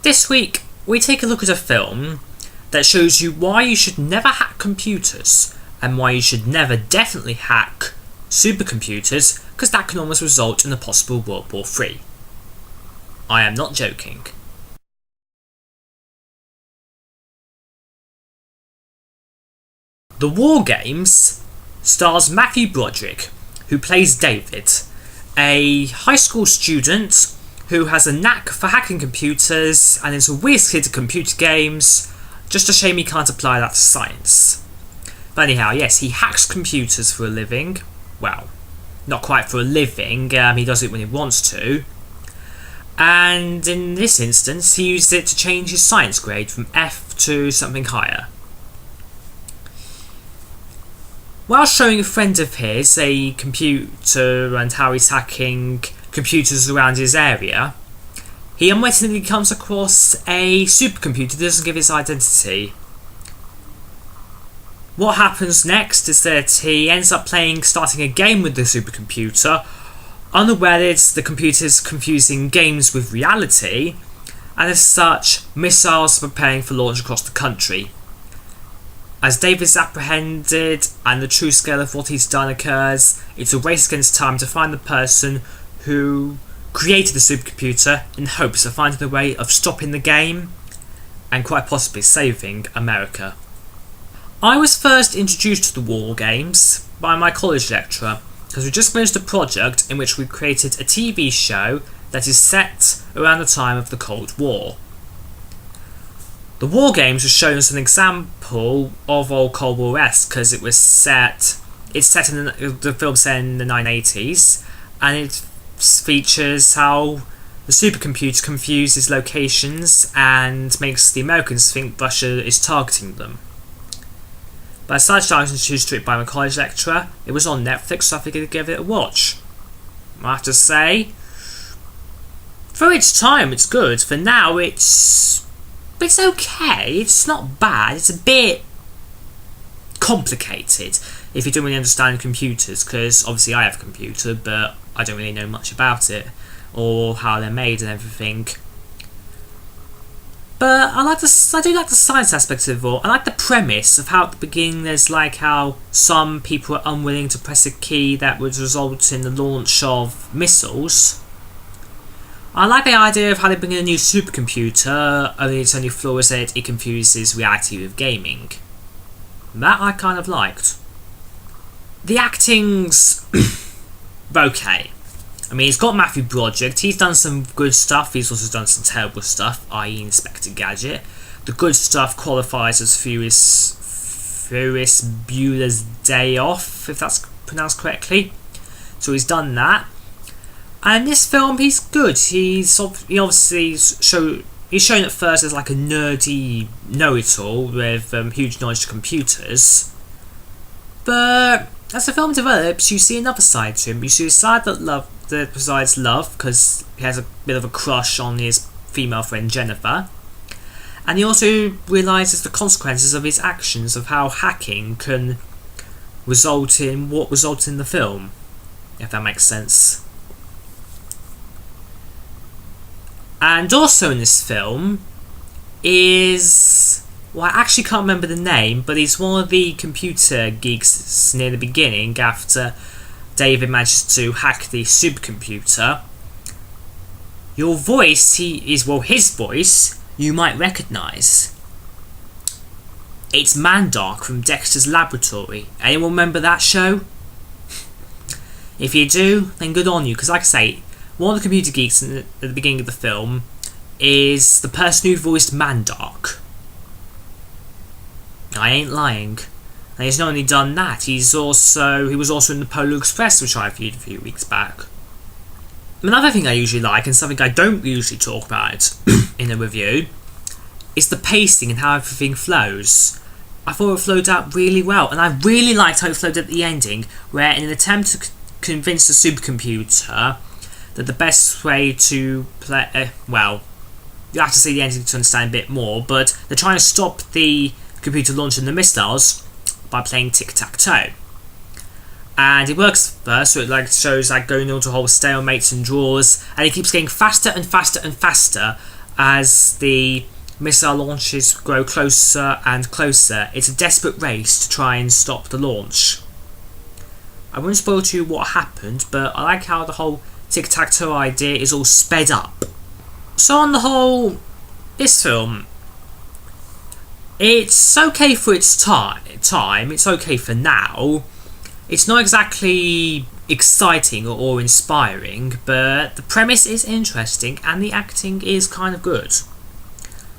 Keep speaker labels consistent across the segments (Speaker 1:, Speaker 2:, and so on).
Speaker 1: This week, we take a look at a film that shows you why you should never hack computers and why you should never definitely hack supercomputers, because that can almost result in a possible World War III. I am not joking. The War Games stars Matthew Broderick, who plays David, a high school student who has a knack for hacking computers and is a whiz kid at computer games. Just a shame he can't apply that to science. But anyhow, yes, he hacks computers for a living. Well, not quite for a living, he does it when he wants to. And in this instance, he used it to change his science grade from F to something higher. While showing a friend of his a computer and how he's hacking computers around his area, he unwittingly comes across a supercomputer that doesn't give his identity. What happens next is that he ends up starting a game with the supercomputer, unaware that the computer is confusing games with reality, and as such, missiles are preparing for launch across the country. As David's apprehended and the true scale of what he's done occurs, it's a race against time to find the person who created the supercomputer in hopes of finding a way of stopping the game and quite possibly saving America. I was first introduced to the War Games by my college lecturer, because we just finished a project in which we created a TV show that is set around the time of the Cold War. The War Games was shown as an example of old Cold War-esque, because it's set in the film set in the 1980s, and it features how the supercomputer confuses locations and makes the Americans think Russia is targeting them. But as such, I was introduced to it by my college lecturer. It was on Netflix, so I figured I'd give it a watch. I have to say, for its time, it's good. For now, it's okay. It's not bad. It's a bit complicated if you don't really understand computers, because obviously I have a computer, but I don't really know much about it or how they're made and everything. But I do like the science aspect of it all. I like the premise of how at the beginning there's like how some people are unwilling to press a key that would result in the launch of missiles. I like the idea of how they bring in a new supercomputer, only its only flaw is that it confuses reality with gaming. That I kind of liked. The acting's okay. I mean, he's got Matthew Broderick, he's done some good stuff, he's also done some terrible stuff, i.e. Inspector Gadget. The good stuff qualifies as Ferris Bueller's Day Off, if that's pronounced correctly. So he's done that. And in this film, he's good. He's shown at first as like a nerdy know-it-all with huge knowledge of computers. But as the film develops, you see another side to him. You see a side that provides love, because he has a bit of a crush on his female friend Jennifer. And he also realises the consequences of his actions, of how hacking can result in what results in the film, if that makes sense. And also in this film is... well, I actually can't remember the name, but he's one of the computer geeks near the beginning after David manages to hack the supercomputer. His voice, you might recognise. It's Mandark from Dexter's Laboratory. Anyone remember that show? If you do, then good on you, because like I say, one of the computer geeks at the beginning of the film is the person who voiced Mandark. I ain't lying. And he's not only done that, he was also in the Polar Express, which I reviewed a few weeks back. Another thing I usually like, and something I don't usually talk about in a review, is the pacing and how everything flows. I thought it flowed out really well, and I really liked how it flowed at the ending, where in an attempt to convince the supercomputer that the best way to play... you have to see the ending to understand a bit more, but they're trying to stop the computer launching the missiles by playing tic-tac-toe. And it works first, so it shows going into a whole stalemates and draws, and it keeps getting faster and faster and faster as the missile launches grow closer and closer. It's a desperate race to try and stop the launch. I won't spoil to you what happened, but I like how the whole tic-tac-toe idea is all sped up. So on the whole, this film, it's okay for its time, it's okay for now. It's not exactly exciting or inspiring, but the premise is interesting and the acting is kind of good.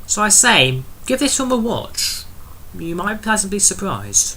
Speaker 1: So I say, give this film a watch. You might be pleasantly surprised.